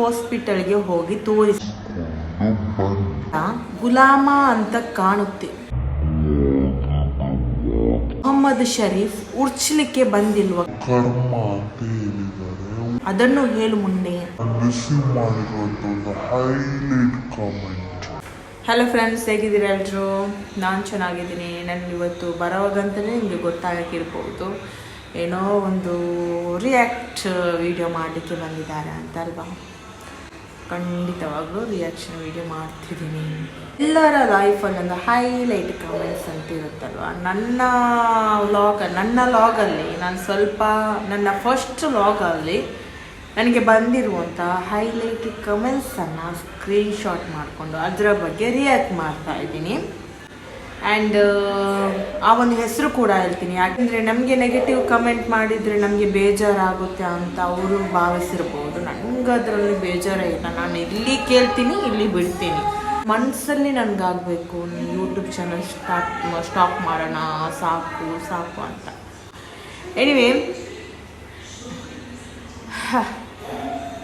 ಹಾಸ್ಪಿಟಲ್ಗೆ ಹೋಗಿ ತೋರಿಸಿ ಗುಲಾಮ ಅಂತ ಕಾಣುತ್ತೆ. ಮೊಹಮ್ಮದ್ ಶರೀಫ್ ಉರ್ಚಲಿಕ್ಕೆ ಬಂದಿಲ್ವ ಕರ್ಮ ಅಂತ ಹೇಳಿದ್ದಾರೆ. ಅದನ್ನು ಹೇಳು ಮುಂದೆ. ರಿಸೀವ್ ಮಾಡಿರುವಂತ ಹೈಲೈಟ್ ಕಾಮೆಂಟ್. ಹಲೋ ಫ್ರೆಂಡ್ಸ್, ಹೇಗಿದ್ದೀರಾ ಎಲ್ಲರೂ? ನಾನು ಚೆನ್ನಾಗಿದ್ದೀನಿ. ನಾನು ಇವತ್ತು ಬರೋವಾಗಂತಲೇ ನಿಮಗೆ ಗೊತ್ತಾಗಿರ್ಬೋದು, ಏನೋ ಒಂದು ರಿಯಾಕ್ಟ್ ವಿಡಿಯೋ ಮಾಡಲಿಕ್ಕೆ ಬಂದಿದ್ದಾರೆ ಅಂತ ಅಲ್ವಾ. ಖಂಡಿತವಾಗ್ಲೂ ರಿಯಾಕ್ಷನ್ ವಿಡಿಯೋ ಮಾಡ್ತಿದ್ದೀನಿ. ಎಲ್ಲರ ಲೈಫಲ್ಲಿ ಒಂದು ಹೈಲೈಟ್ ಕಾಮೆಂಟ್ಸ್ ಅಂತ ಇರುತ್ತಲ್ವ. ನನ್ನ ಲಾಗಲ್ಲಿ ನಾನು ಸ್ವಲ್ಪ ನನ್ನ ಫಸ್ಟ್ ಲಾಗಲ್ಲಿ ನನಗೆ ಬಂದಿರುವಂಥ ಹೈಲೈಟ್ ಕಮೆಂಟ್ಸನ್ನು ಸ್ಕ್ರೀನ್ಶಾಟ್ ಮಾಡಿಕೊಂಡು ಅದರ ಬಗ್ಗೆ ರಿಯಾಕ್ಟ್ ಮಾಡ್ತಾ ಇದ್ದೀನಿ. ಆ್ಯಂಡ್ ಆ ಒಂದು ಹೆಸರು ಕೂಡ ಹೇಳ್ತೀನಿ, ಯಾಕೆಂದರೆ ನಮಗೆ ನೆಗೆಟಿವ್ ಕಮೆಂಟ್ ಮಾಡಿದರೆ ನಮಗೆ ಬೇಜಾರಾಗುತ್ತೆ ಅಂತ ಅವರು ಭಾವಿಸಿರ್ಬೋದು. ನನಗೆ ಅದರಲ್ಲಿ ಬೇಜಾರೇ ಇಲ್ಲ. ನಾನು ಇಲ್ಲಿ ಕೇಳ್ತೀನಿ, ಇಲ್ಲಿ ಬಿಡ್ತೀನಿ. ಮನಸ್ಸಲ್ಲಿ ನನಗಾಗಬೇಕು ಯೂಟ್ಯೂಬ್ ಚಾನಲ್ ಸ್ಟಾಪ್ ಮಾಡೋಣ, ಸಾಕು ಅಂತ. ಎನಿವೇ,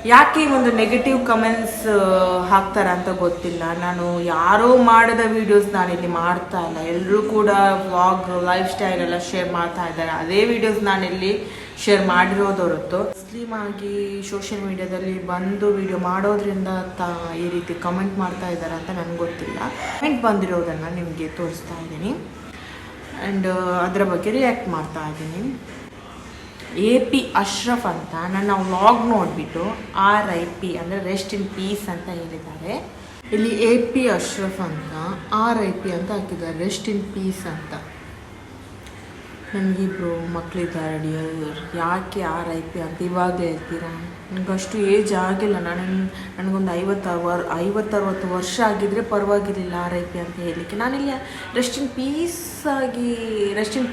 ಯಾಕೆ ಒಂದು ನೆಗೆಟಿವ್ ಕಮೆಂಟ್ಸ್ ಹಾಕ್ತಾರೆ ಅಂತ ಗೊತ್ತಿಲ್ಲ. ನಾನು ಯಾರೋ ಮಾಡಿದ ವೀಡಿಯೋಸ್ ನಾನಿಲ್ಲಿ ಮಾಡ್ತಾ ಇಲ್ಲ. ಎಲ್ಲರೂ ಕೂಡ ವ್ಲಾಗ್, ಲೈಫ್ ಸ್ಟೈಲ್ ಎಲ್ಲ ಶೇರ್ ಮಾಡ್ತಾ ಇದ್ದಾರೆ. ಅದೇ ವೀಡಿಯೋಸ್ ನಾನಿಲ್ಲಿ ಶೇರ್ ಮಾಡಿರೋದು ಹೊರತು ಮುಸ್ಲಿಮ್ ಆಗಿ ಸೋಷಿಯಲ್ ಮೀಡಿಯಾದಲ್ಲಿ ಬಂದು ವಿಡಿಯೋ ಮಾಡೋದ್ರಿಂದ ಈ ರೀತಿ ಕಮೆಂಟ್ ಮಾಡ್ತಾ ಇದ್ದಾರೆ ಅಂತ ನನಗೆ ಗೊತ್ತಿಲ್ಲ. ಕಮೆಂಟ್ ಬಂದಿರೋದನ್ನು ನಿಮಗೆ ತೋರಿಸ್ತಾ ಇದ್ದೀನಿ ಆ್ಯಂಡ್ ಅದರ ಬಗ್ಗೆ ರಿಯಾಕ್ಟ್ ಮಾಡ್ತಾ ಇದ್ದೀನಿ. AP ಅಶ್ರಫ್ ಅಂತ ನನ್ನ ವ್ಲಾಗ್ ನೋಡಿಬಿಟ್ಟು RIP ಅಂದರೆ ರೆಸ್ಟ್ ಇನ್ ಪೀಸ್ ಅಂತ ಹೇಳಿದ್ದಾರೆ. ಇಲ್ಲಿ AP ಅಶ್ರಫ್ ಅಂತ RIP ಅಂತ ಹಾಕಿದ್ದಾರೆ, ರೆಸ್ಟ್ ಇನ್ ಪೀಸ್ ಅಂತ. ನನಗಿಬ್ರು ಮಕ್ಕಳಿದ್ದಾರೆ ಡಿಯರ್, ಯಾಕೆ RIP ಅಂತ ಇವಾಗಲೇ ಹೇಳ್ತೀರಾ? ನನಗಷ್ಟು ಏಜ್ ಆಗಿಲ್ಲ. ನನಗೊಂದು 50-60 ವರ್ಷ ಆಗಿದ್ದರೆ ಪರವಾಗಿರಲಿಲ್ಲ RIP ಅಂತ ಹೇಳಲಿಕ್ಕೆ. ನಾನಿಲ್ಲಿ ರೆಸ್ಟ್ ಇನ್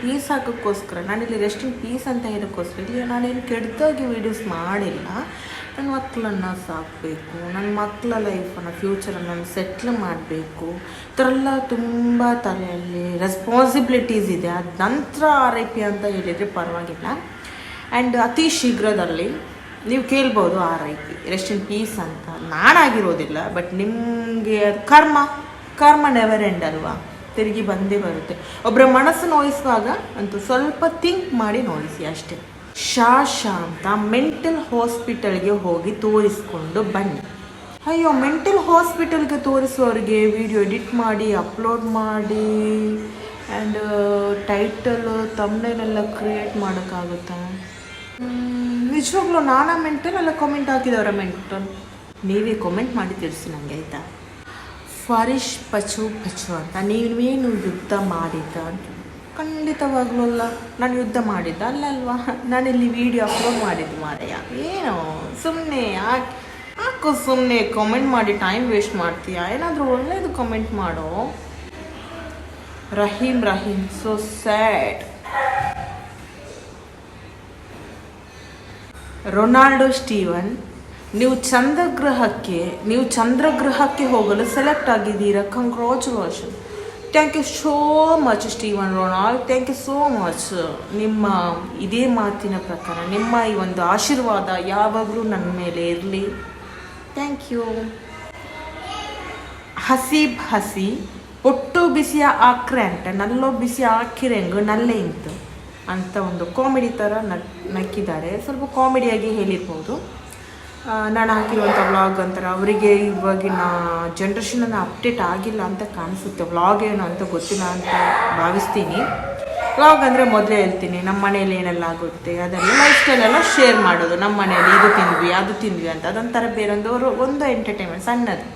ಪೀಸ್ ಹಾಕೋಕ್ಕೋಸ್ಕರ, ನಾನಿಲ್ಲಿ ರೆಸ್ಟ್ ಇನ್ ಪೀಸ್ ಅಂತ ಹೇಳೋಕ್ಕೋಸ್ಕರ ಇಲ್ಲಿ ನಾನೇನು ಕೆಟ್ಟದಾಗಿ ವೀಡಿಯೋಸ್ ಮಾಡಿಲ್ಲ. ನನ್ನ ಮಕ್ಕಳನ್ನು ಸಾಕಬೇಕು, ನನ್ನ ಮಕ್ಕಳ ಲೈಫನ್ನು, ಫ್ಯೂಚರನ್ನು ನಾನು ಸೆಟ್ಲ್ ಮಾಡಬೇಕು. ಈ ಥರ ಎಲ್ಲ ತುಂಬ ತಲೆಯಲ್ಲಿ ರೆಸ್ಪಾನ್ಸಿಬಿಲಿಟೀಸ್ ಇದೆ. ಅದ ನಂತರ RIP ಅಂತ ಹೇಳಿದರೆ ಪರವಾಗಿಲ್ಲ. ಆ್ಯಂಡ್ ಅತಿ ಶೀಘ್ರದಲ್ಲಿ ನೀವು ಕೇಳ್ಬೋದು RIP, ರೆಸ್ಟ್ ಇನ್ ಪೀಸ್ ಅಂತ. ನಾನಾಗಿರೋದಿಲ್ಲ, ಬಟ್ ನಿಮಗೆ ಕರ್ಮ ನೆವರ್ ಎಂಡ್ ಅಲ್ವಾ, ತಿರುಗಿ ಬಂದೇ ಬರುತ್ತೆ. ಒಬ್ಬರ ಮನಸ್ಸು ನೋಯಿಸುವಾಗ ಅಂತೂ ಸ್ವಲ್ಪ ಥಿಂಕ್ ಮಾಡಿ ನೋಯಿಸಿ ಅಷ್ಟೇ. ಶಾ ಅಂತ ಮೆಂಟಲ್ ಹಾಸ್ಪಿಟಲ್ಗೆ ಹೋಗಿ ತೋರಿಸ್ಕೊಂಡು ಬನ್ನಿ. ಅಯ್ಯೋ, ಮೆಂಟಲ್ ಹಾಸ್ಪಿಟಲ್ಗೆ ತೋರಿಸೋರಿಗೆ ವಿಡಿಯೋ ಎಡಿಟ್ ಮಾಡಿ ಅಪ್ಲೋಡ್ ಮಾಡಿ ಆ್ಯಂಡ್ ಟೈಟಲ್ ತಮ್ನೇಲೆಲ್ಲ ಕ್ರಿಯೇಟ್ ಮಾಡೋಕ್ಕಾಗುತ್ತಾ? ನಿಜವಾಗ್ಲೂ ನಾನಾ ಮೆಂಟಲ್ ಅಲ್ಲ ಕಾಮೆಂಟ್ ಹಾಕಿದವರ ಮೆಂಟಲ್? ನೀವೇ ಕಾಮೆಂಟ್ ಮಾಡಿ ತಿಳಿಸಿ ನನಗೆ, ಆಯಿತಾ? ಫರೀಶ್ ಪಚು ಅಂತ, ನೀವೇನು ಯುದ್ಧ ಮಾಡಿದ್ದ? ಖಂಡಿತವಾಗ್ಲೂ ಅಲ್ಲ, ನಾನು ಯುದ್ಧ ಮಾಡಿದ್ದ ಅಲ್ವಾ. ನಾನಿಲ್ಲಿ ವಿಡಿಯೋ ಅಪ್ಲೋಡ್ ಮಾಡಿದ್ದು ಮಾರಯ್ಯ. ಏನು ಸುಮ್ಮನೆ ಯಾಕೋ ಸುಮ್ಮನೆ ಕಾಮೆಂಟ್ ಮಾಡಿ ಟೈಮ್ ವೇಸ್ಟ್ ಮಾಡ್ತೀಯಾ? ಏನಾದರೂ ಒಳ್ಳೆಯದು ಕಾಮೆಂಟ್ ಮಾಡೋ. Rahim so sad. Ronaldo Steven, ನೀವು ಚಂದ್ರಗ್ರಹಕ್ಕೆ ಹೋಗಲು ಸೆಲೆಕ್ಟ್ ಆಗಿದ್ದೀರಾ. Congratulation. Thank you so much Steven Ronald, thank you so much. ನಿಮ್ಮ ಇದೇ ಮಾತಿನ ಪ್ರಕಾರ ನಿಮ್ಮ ಈ ಒಂದು ಆಶೀರ್ವಾದ ಯಾವಾಗಲೂ ನನ್ನ ಮೇಲೆ ಇರಲಿ. Thank you. ಹಸಿ ಒಟ್ಟು ಬಿಸಿಯ ಆಕ್ರೆ ಅಂತ ನಲ್ಲೋ ಬಿಸಿ ಹಾಕಿರೆಂಗು ನಲ್ಲೇ ಇಂತು ಅಂತ ಒಂದು ಕಾಮಿಡಿ ಥರ ನಕ್ಕಿದ್ದಾರೆ. ಸ್ವಲ್ಪ ಕಾಮಿಡಿಯಾಗಿ ಹೇಳಿರ್ಬೋದು. ನಾನು ಹಾಕಿರುವಂಥ ವ್ಲಾಗ್ ಅಂತಾರೆ ಅವರಿಗೆ ಇವಾಗಿನ ಜನ್ರೇಷನನ್ನು ಅಪ್ಡೇಟ್ ಆಗಿಲ್ಲ ಅಂತ ಕಾಣಿಸುತ್ತೆ. ವ್ಲಾಗ್ ಏನು ಅಂತ ಗೊತ್ತಿಲ್ಲ ಅಂತ ಭಾವಿಸ್ತೀನಿ. ವ್ಲಾಗ್ ಅಂದರೆ ಮೊದಲೇ ಹೇಳ್ತೀನಿ, ನಮ್ಮ ಮನೇಲಿ ಏನೆಲ್ಲ ಆಗುತ್ತೆ ಅದೆಲ್ಲ ಲೈಫ್ ಸ್ಟೈಲೆಲ್ಲ ಶೇರ್ ಮಾಡೋದು. ನಮ್ಮ ಮನೇಲಿ ಇದು ತಿಂದ್ವಿ ಅದು ತಿಂದ್ವಿ ಅಂತ ಅದೊಂಥರ ಒಂದು ಎಂಟರ್ಟೈನ್ಮೆಂಟ್ ಸಣ್ಣದು.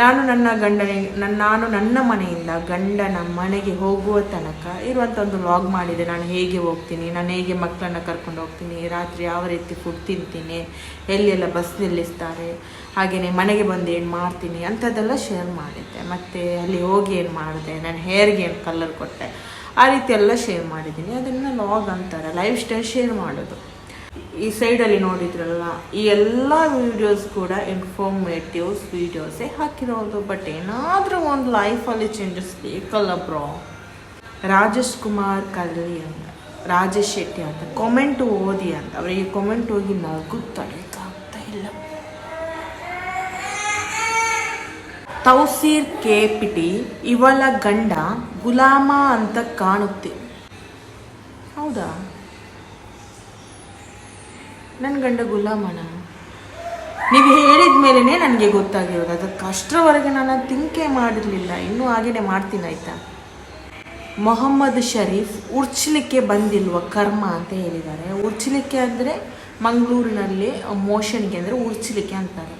ನಾನು ನನ್ನ ಮನೆಯಿಂದ ಗಂಡನ ಮನೆಗೆ ಹೋಗುವ ತನಕ ಇರುವಂಥ ಒಂದು ವ್ಲಾಗ್ ಮಾಡಿದೆ. ನಾನು ಹೇಗೆ ಹೋಗ್ತೀನಿ, ನಾನು ಹೇಗೆ ಮಕ್ಕಳನ್ನ ಕರ್ಕೊಂಡು ಹೋಗ್ತೀನಿ, ರಾತ್ರಿ ಯಾವ ರೀತಿ ಫುಡ್ ತಿಂತೀನಿ, ಎಲ್ಲೆಲ್ಲ ಬಸ್ ನಿಲ್ಲಿಸ್ತಾರೆ, ಹಾಗೆಯೇ ಮನೆಗೆ ಬಂದು ಏನು ಮಾಡ್ತೀನಿ ಅಂಥದ್ದೆಲ್ಲ ಶೇರ್ ಮಾಡಿದ್ದೆ. ಮತ್ತು ಅಲ್ಲಿ ಹೋಗಿ ಏನು ಮಾಡಿದೆ, ನಾನು ಹೇರ್ಗೆ ಏನು ಕಲರ್ ಕೊಟ್ಟೆ, ಆ ರೀತಿ ಎಲ್ಲ ಶೇರ್ ಮಾಡಿದ್ದೀನಿ. ಅದನ್ನು ವ್ಲಾಗ್ ಅಂತಾರೆ, ಲೈಫ್ ಸ್ಟೈಲ್ ಶೇರ್ ಮಾಡೋದು. ಈ ಸೈಡಲ್ಲಿ ನೋಡಿದ್ರಲ್ಲ, ಈ ಎಲ್ಲ ವೀಡಿಯೋಸ್ ಕೂಡ ಇನ್ಫಾರ್ಮೇಟಿವ್ಸ್ ವೀಡಿಯೋಸೇ ಹಾಕಿರೋದು. ಬಟ್ ಏನಾದರೂ ಒಂದು ಲೈಫಲ್ಲಿ ಚೇಂಜಸ್ ಬೇಕಲ್ಲ ಬ್ರೋ. ರಾಜೇಶ್ ಕುಮಾರ್ ಕಲ್ವಿ ಅಂತ, ರಾಜೇಶ್ ಶೆಟ್ಟಿ ಅಂತ ಕಾಮೆಂಟ್ ಓದಿ ಅಂತ. ಅವರಿಗೆ ಕಾಮೆಂಟ್ ಹೋಗಿ ನಗು ತಡೆಯೋಕ್ಕಾಗ್ತಾ ಇಲ್ಲ. ತೌಸೀರ್ KPT ಇವಳ ಗಂಡ ಗುಲಾಮ ಅಂತ ಕಾಣುತ್ತೆ. ಹೌದಾ? ನನ್ನ ಗಂಡ ಗುಲಾಮನ? ನೀವು ಹೇಳಿದ ಮೇಲೇ ನನಗೆ ಗೊತ್ತಾಗಿರೋದು. ಅದಕ್ಕೆ ಅಷ್ಟರವರೆಗೆ ನಾನು ತಿಂಕೆ ಮಾಡಿರಲಿಲ್ಲ. ಇನ್ನೂ ಹಾಗೇನೆ ಮಾಡ್ತೀನಿ ಆಯಿತಾ. ಮೊಹಮ್ಮದ್ ಶರೀಫ್ ಉರ್ಚಲಿಕ್ಕೆ ಬಂದಿಲ್ವ ಕರ್ಮ ಅಂತ ಹೇಳಿದ್ದಾರೆ. ಉರ್ಚಲಿಕ್ಕೆ ಅಂದರೆ ಮಂಗಳೂರಿನಲ್ಲಿ ಮೋಷನ್ಗೆ ಅಂದರೆ ಉರ್ಚಲಿಕ್ಕೆ ಅಂತಾರೆ.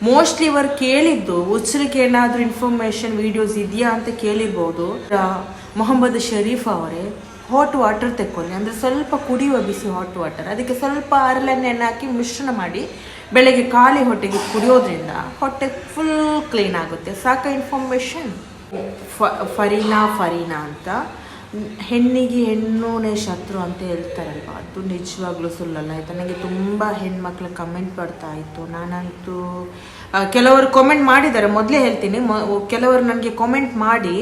ಮೋಸ್ಟ್ಲಿ ಇವರು ಕೇಳಿದ್ದು ಉರ್ಚಲಿಕ್ಕೆ ಏನಾದರೂ ಇನ್ಫಾರ್ಮೇಷನ್ ವೀಡಿಯೋಸ್ ಇದೆಯಾ ಅಂತ ಕೇಳಿರ್ಬೋದು. ಮೊಹಮ್ಮದ್ ಶರೀಫ್ ಅವರೇ ಹಾಟ್ ವಾಟರ್ ತೆಕ್ಕೊಳ್ಳಿ, ಅಂದರೆ ಸ್ವಲ್ಪ ಕುಡಿಯುವ ಬಿಸಿ ಹಾಟ್ ವಾಟರ್, ಅದಕ್ಕೆ ಸ್ವಲ್ಪ ಹರಳೆಣ್ಣೆ ಹಾಕಿ ಮಿಶ್ರಣ ಮಾಡಿ ಬೆಳಗ್ಗೆ ಖಾಲಿ ಹೊಟ್ಟೆಗೆ ಕುಡಿಯೋದ್ರಿಂದ ಹೊಟ್ಟೆ ಫುಲ್ ಕ್ಲೀನ್ ಆಗುತ್ತೆ. ಸಾಕ ಇನ್ಫಾರ್ಮೇಷನ್. ಫರೀನಾ ಅಂತ ಹೆಣ್ಣಿಗೆ ಹೆಣ್ಣುನೇ ಶತ್ರು ಅಂತ ಹೇಳ್ತಾರಲ್ವ, ಅದು ನಿಜವಾಗ್ಲೂ ಸುಳ್ಳಲ್ಲ ಆಯಿತಾ. ನನಗೆ ತುಂಬ ಹೆಣ್ಮಕ್ಳು ಕಮೆಂಟ್ ಬರ್ತಾ ಇತ್ತು. ನಾನಂತೂ ಕೆಲವರು ಕಾಮೆಂಟ್ ಮಾಡಿದ್ದಾರೆ, ಮೊದಲೇ ಹೇಳ್ತೀನಿ. ಕೆಲವರು ನನಗೆ ಕಾಮೆಂಟ್ ಮಾಡಿ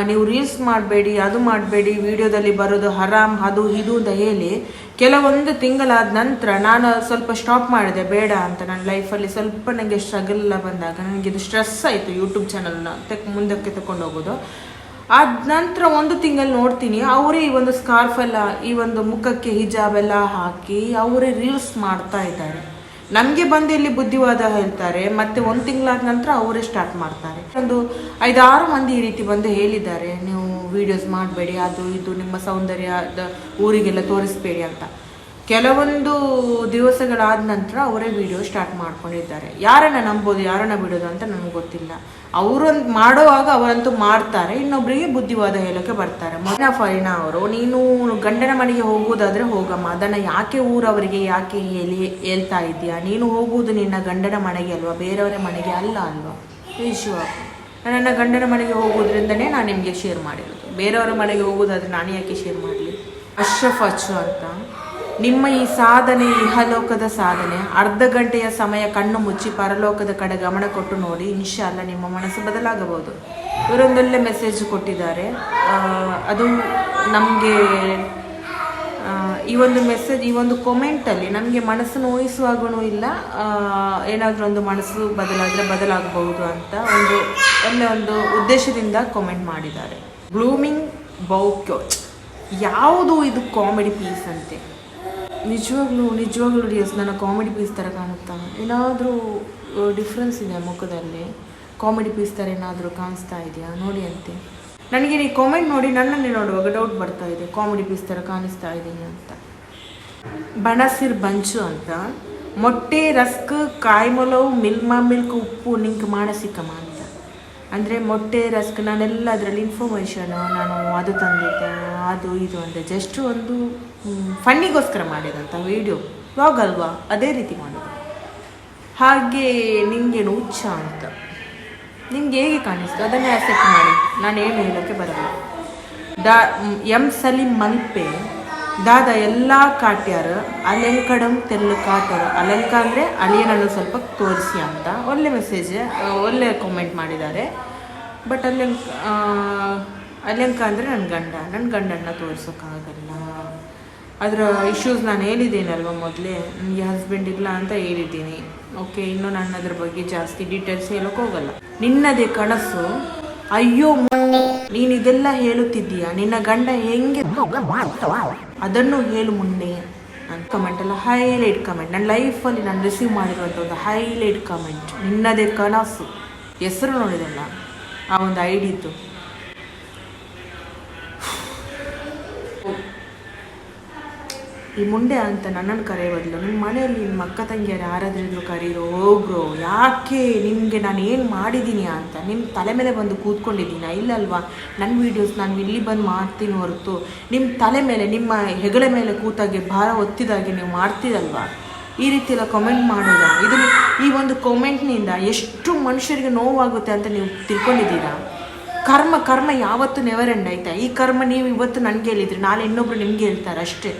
ನೀವು ರೀಲ್ಸ್ ಮಾಡಬೇಡಿ, ಅದು ಮಾಡಬೇಡಿ, ವಿಡಿಯೋದಲ್ಲಿ ಬರೋದು ಹರಾಮ್, ಅದು ಇದು ಅಂತ ಹೇಳಿ ಕೆಲವೊಂದು ತಿಂಗಳಾದ ನಂತರ ನಾನು ಸ್ವಲ್ಪ ಸ್ಟಾಪ್ ಮಾಡಿದೆ, ಬೇಡ ಅಂತ. ನನ್ನ ಲೈಫಲ್ಲಿ ಸ್ವಲ್ಪ ನನಗೆ ಸ್ಟ್ರಗಲ್ ಎಲ್ಲ ಬಂದಾಗ ನನಗೆ ಇದು ಸ್ಟ್ರೆಸ್ ಆಯಿತು ಯೂಟ್ಯೂಬ್ ಚಾನಲ್ನ ಮುಂದಕ್ಕೆ ತಗೊಂಡು ಹೋಗೋದು. ಆದ ನಂತರ 1 ತಿಂಗಳು ನೋಡ್ತೀನಿ ಅವರೇ ಈ ಒಂದು ಸ್ಕಾರ್ಫ್ ಎಲ್ಲ, ಈ ಒಂದು ಮುಖಕ್ಕೆ ಹಿಜಾಬ್ ಎಲ್ಲ ಹಾಕಿ ಅವರೇ ರೀಲ್ಸ್ ಮಾಡ್ತಾ ಇದ್ದಾರೆ. ನಮಗೆ ಬಂದು ಇಲ್ಲಿ ಬುದ್ಧಿವಾದ ಹೇಳ್ತಾರೆ, ಮತ್ತೆ 1 ತಿಂಗಳಾದ ನಂತರ ಅವರೇ ಸ್ಟಾರ್ಟ್ ಮಾಡ್ತಾರೆ. ಒಂದು 5-6 ಮಂದಿ ಈ ರೀತಿ ಬಂದು ಹೇಳಿದ್ದಾರೆ, ನೀವು ವಿಡಿಯೋಸ್ ಮಾಡಬೇಡಿ, ಅದು ಇದು ನಿಮ್ಮ ಸೌಂದರ್ಯದ ಊರಿಗೆಲ್ಲ ತೋರಿಸ್ಬೇಡಿ ಅಂತ. ಕೆಲವೊಂದು ದಿವಸಗಳಾದ ನಂತರ ಅವರೇ ವಿಡಿಯೋ ಸ್ಟಾರ್ಟ್ ಮಾಡ್ಕೊಂಡಿದ್ದಾರೆ. ಯಾರನ್ನ ನಂಬೋದು ಯಾರನ್ನ ಬಿಡೋದು ಅಂತ ನನಗೆ ಗೊತ್ತಿಲ್ಲ. ಅವರೊಂದು ಮಾಡುವಾಗ ಅವರಂತೂ ಮಾಡ್ತಾರೆ, ಇನ್ನೊಬ್ಬರಿಗೆ ಬುದ್ಧಿವಾದ ಹೇಳೋಕ್ಕೆ ಬರ್ತಾರೆ. ಫರೀನಾ ಅವರು, ನೀನು ಗಂಡನ ಮನೆಗೆ ಹೋಗುವುದಾದರೆ ಹೋಗಮ್ಮ, ಅದನ್ನು ಯಾಕೆ ಊರವರಿಗೆ ಯಾಕೆ ಹೇಳ್ತಾ ಇದೆಯಾ? ನೀನು ಹೋಗುವುದು ನಿನ್ನ ಗಂಡನ ಮನೆಗೆ ಅಲ್ವಾ, ಬೇರೆಯವರ ಮನೆಗೆ ಅಲ್ವಾ? ವಿಶ್ವಾಸ ನನ್ನ ಗಂಡನ ಮನೆಗೆ ಹೋಗೋದ್ರಿಂದನೇ ನಾನು ನಿಮಗೆ ಶೇರ್ ಮಾಡಿರೋದು. ಬೇರೆಯವರ ಮನೆಗೆ ಹೋಗೋದಾದ್ರೆ ನಾನು ಯಾಕೆ ಶೇರ್ ಮಾಡಲಿ? ಅಶ್ರಫ್ ಅಚ್ಚು ಅಂತ, ನಿಮ್ಮ ಈ ಸಾಧನೆ ಇಹಲೋಕದ ಸಾಧನೆ. ಅರ್ಧ ಗಂಟೆಯ ಸಮಯ ಕಣ್ಣು ಮುಚ್ಚಿ ಪರಲೋಕದ ಕಡೆ ಗಮನ ಕೊಟ್ಟು ನೋಡಿ, ಇನ್ಶಾಲ್ಲ ನಿಮ್ಮ ಮನಸ್ಸು ಬದಲಾಗಬಹುದು. ಇವರೊಂದೊಳ್ಳೆ ಮೆಸೇಜ್ ಕೊಟ್ಟಿದ್ದಾರೆ. ಅದು ನಮಗೆ ಈ ಒಂದು ಮೆಸೇಜ್, ಈ ಒಂದು ಕಾಮೆಂಟಲ್ಲಿ ನಮಗೆ ಮನಸ್ಸು ನೋಯಿಸುವಾಗೂ ಇಲ್ಲ, ಏನಾದರೂ ಒಂದು ಮನಸ್ಸು ಬದಲಾಗಬಹುದು ಅಂತ ಒಂದು ಉದ್ದೇಶದಿಂದ ಕಾಮೆಂಟ್ ಮಾಡಿದ್ದಾರೆ. ಬ್ಲೂಮಿಂಗ್ ಬೌಕ್ಯೋಚ್, ಯಾವುದು ಇದು ಕಾಮಿಡಿ ಪೀಸ್ ಅಂತೆ. ನಿಜವಾಗ್ಲೂ ಡಿಯರ್ಸ್, ನನ್ನ ಕಾಮಿಡಿ ಪೀಸ್ ಥರ ಕಾಣುತ್ತಾ? ಏನಾದರೂ ಡಿಫ್ರೆನ್ಸ್ ಇದೆ ಮುಖದಲ್ಲಿ? ಕಾಮಿಡಿ ಪೀಸ್ ಥರ ಏನಾದರೂ ಕಾಣಿಸ್ತಾ ಇದೆಯಾ ನೋಡಿ ಅಂತೆ. ನನಗೆ ಈ ಕಾಮೆಂಟ್ ನೋಡಿ ನನ್ನನ್ನೇ ನೋಡುವಾಗ ಡೌಟ್ ಬರ್ತಾ ಇದೆ, ಕಾಮಿಡಿ ಪೀಸ್ ಥರ ಕಾಣಿಸ್ತಾ ಇದ್ದೀನಿ ಅಂತ. ಬಣಸಿರ್ ಬಂಚು ಅಂತ, ಮೊಟ್ಟೆ ರಸ್ಕ್ ಕಾಯ್ಮೊಲವು ಮಿಲ್ಕ್ ಉಪ್ಪು ನಿಂಕ್ ಮಾನಸಿಕಮ ಅಂತ. ಅಂದರೆ ಮೊಟ್ಟೆ ರಸ್ಕ್, ನಾನೆಲ್ಲ ಅದರಲ್ಲಿ ಇನ್ಫಾರ್ಮೇಷನು ನಾನು ಅದು ತಂದಿದ್ದೆ, ಅದು ಇದು ಅಂದರೆ ಜಸ್ಟ್ ಒಂದು ಫನ್ನಿಗೋಸ್ಕರ ಮಾಡಿದಂಥ ವೀಡಿಯೋ, ವ್ಲಾಗ್ ಅಲ್ವಾ, ಅದೇ ರೀತಿ ಮಾಡೋದು. ಹಾಗೆ ನಿಮಗೇನು ಹುಚ್ಚ ಅಂತ ನಿಮ್ಗೆ ಹೇಗೆ ಕಾಣಿಸ್ತು ಅದನ್ನೇ ಆಕ್ಸೆಪ್ಟ್ ಮಾಡಿ, ನಾನೇನು ಹೇಳೋಕ್ಕೆ ಬರಲ್ಲ. ಎಂ ಸಲೀಂ ಮಲ್ಪೆ ದಾದ ಎಲ್ಲ ಕಾಟ್ಯಾರ ಅಲೆಂಕಡಂ ತೆಲ್ಲು ಕಾಟರು. ಅಲೆಂಕ ಅಂದರೆ ಅಲಿಯನನ್ನು ಸ್ವಲ್ಪ ತೋರಿಸಿ ಅಂತ ಒಳ್ಳೆ ಮೆಸೇಜ್, ಒಳ್ಳೆ ಕಾಮೆಂಟ್ ಮಾಡಿದ್ದಾರೆ. ಬಟ್ ಅಲೆಂಕ ಅಂದರೆ ನನ್ನ ಗಂಡನ್ನ ತೋರಿಸೋಕ್ಕಾಗಲ್ಲ. ಅದರ ಇಶ್ಯೂಸ್ ನಾನು ಹೇಳಿದ್ದೀನಲ್ವ ಮೊದಲೇ, ನನಗೆ ಹಸ್ಬೆಂಡ್ ಇಲ್ಲ ಅಂತ ಹೇಳಿದ್ದೀನಿ. ಓಕೆ, ಇನ್ನು ನಾನು ಅದ್ರ ಬಗ್ಗೆ ಜಾಸ್ತಿ ಡೀಟೇಲ್ಸ್ ಹೇಳೋಕೆ ಹೋಗಲ್ಲ. ನಿನ್ನದೇ ಕನಸು, ಅಯ್ಯೋ ನೀನು ಇದೆಲ್ಲ ಹೇಳುತ್ತಿದ್ದೀಯಾ, ನಿನ್ನ ಗಂಡ ಹೆಂಗೆ ಅದನ್ನು ಹೇಳು ಮುಂದೆ ಅಂತ ಕಮೆಂಟೆಲ್ಲ ಹೈಲೈಟ್ ಕಮೆಂಟ್. ನನ್ನ ಲೈಫಲ್ಲಿ ನಾನು ರಿಸೀವ್ ಮಾಡಿರುವಂಥ ಒಂದು ಹೈಲೈಟ್ ಕಮೆಂಟ್, ನಿನ್ನದೇ ಕನಸು. ಹೆಸರು ನೋಡಿದಲ್ಲ ಆ ಒಂದು ಐಡಿದ್ದು. ಈ ಮುಂಡೆ ಅಂತ ನನ್ನನ್ನು ಕರೆಯೋ ಬದಲು ನಿಮ್ಮ ಮನೆಯಲ್ಲಿ ನಿಮ್ಮ ಅಕ್ಕ ತಂಗಿಯರು ಯಾರಾದ್ರೂ ಕರೀರೋ, ಹೋಗ್ರೋ, ಯಾಕೆ ನಿಮಗೆ ನಾನು ಏನು ಮಾಡಿದ್ದೀನಿ ಅಂತ ನಿಮ್ಮ ತಲೆ ಮೇಲೆ ಬಂದು ಕೂತ್ಕೊಂಡಿದ್ದೀನ? ಇಲ್ಲಲ್ವಾ, ನನ್ನ ವೀಡಿಯೋಸ್ ನಾನು ಇಲ್ಲಿ ಬಂದು ಮಾಡ್ತೀನಿ ಹೊರತು ನಿಮ್ಮ ತಲೆ ಮೇಲೆ, ನಿಮ್ಮ ಹೆಗಲ ಮೇಲೆ ಕೂತಾಗೆ ಭಾರ ಒತ್ತಿದಾಗೆ ನೀವು ಮಾಡ್ತೀರಲ್ವಾ? ಈ ರೀತಿ ಎಲ್ಲ ಕಮೆಂಟ್ ಮಾಡೋದಾ? ಇದನ್ನು ಈ ಒಂದು ಕಾಮೆಂಟ್ನಿಂದ ಎಷ್ಟು ಮನುಷ್ಯರಿಗೆ ನೋವಾಗುತ್ತೆ ಅಂತ ನೀವು ತಿಳ್ಕೊಂಡಿದ್ದೀರಾ? ಕರ್ಮ ಯಾವತ್ತೂ ನೆವರ್ ಎಂಡ್ ಆಯ್ತಾ? ಈ ಕರ್ಮ ನೀವು ಇವತ್ತು ನನಗೆ ಹೇಳಿದ್ರಿ, ನಾಳೆ ಇನ್ನೊಬ್ರು ನಿಮಗೆ ಹೇಳ್ತಾರೆ ಅಷ್ಟೇ.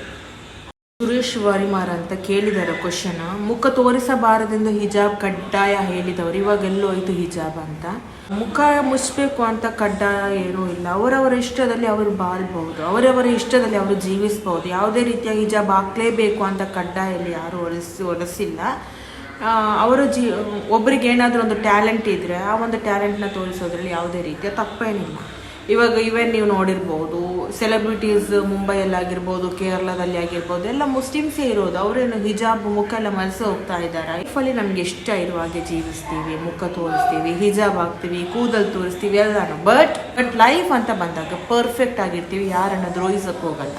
ಸುರೇಶ್ ವಾರಿಮಾರ್ ಅಂತ ಕೇಳಿದ್ದಾರೆ ಕ್ವಶನ್. ಮುಖ ತೋರಿಸಬಾರದೆಂದು ಹಿಜಾಬ್ ಕಡ್ಡಾಯ ಹೇಳಿದವರು, ಇವಾಗೆಲ್ಲೋ ಹೋಯ್ತು ಹಿಜಾಬ್ ಅಂತ. ಮುಖ ಮುಚ್ಚಬೇಕು ಅಂತ ಕಡ್ಡಾಯ ಏನೂ ಇಲ್ಲ. ಅವರವರ ಇಷ್ಟದಲ್ಲಿ ಅವರು ಬಾಳ್ಬಹುದು, ಅವರವರ ಇಷ್ಟದಲ್ಲಿ ಅವರು ಜೀವಿಸ್ಬಹುದು. ಯಾವುದೇ ರೀತಿಯ ಹಿಜಾಬ್ ಹಾಕ್ಲೇಬೇಕು ಅಂತ ಕಡ್ಡಾಯಲ್ಲಿ ಯಾರೂ ಹೊರಸಿಲ್ಲ. ಅವರ ಒಬ್ರಿಗೆ ಏನಾದರೂ ಒಂದು ಟ್ಯಾಲೆಂಟ್ ಇದ್ದರೆ ಆ ಒಂದು ಟ್ಯಾಲೆಂಟ್ನ ತೋರಿಸೋದ್ರಲ್ಲಿ ಯಾವುದೇ ರೀತಿಯ ತಪ್ಪೇನಿಲ್ಲ. ಇವಾಗ ಇವನ್ ನೀವು ನೋಡಿರ್ಬೋದು, ಸೆಲೆಬ್ರಿಟೀಸ್ ಮುಂಬೈಯಲ್ಲಾಗಿರ್ಬೋದು, ಕೇರಳದಲ್ಲಿ ಆಗಿರ್ಬೋದು, ಎಲ್ಲ ಮುಸ್ಲಿಮ್ಸೇ ಇರೋದು. ಅವರೇನು ಹಿಜಾಬ್ ಮುಖ ಎಲ್ಲ ಮರೆಸಿ ಹೋಗ್ತಾ ಇದ್ದಾರೆ. ಲೈಫಲ್ಲಿ ನಮ್ಗೆ ಇಷ್ಟ ಇರುವ ಹಾಗೆ ಜೀವಿಸ್ತೀವಿ, ಮುಖ ತೋರಿಸ್ತೀವಿ, ಹಿಜಾಬ್ ಹಾಕ್ತೀವಿ, ಕೂದಲು ತೋರಿಸ್ತೀವಿ ಎಲ್ಲಾನು. ಬಟ್ ಲೈಫ್ ಅಂತ ಬಂದಾಗ ಪರ್ಫೆಕ್ಟ್ ಆಗಿರ್ತೀವಿ, ಯಾರನ್ನು ದ್ರೋಹಿಸಕ್ಕೆ ಹೋಗಲ್ಲ.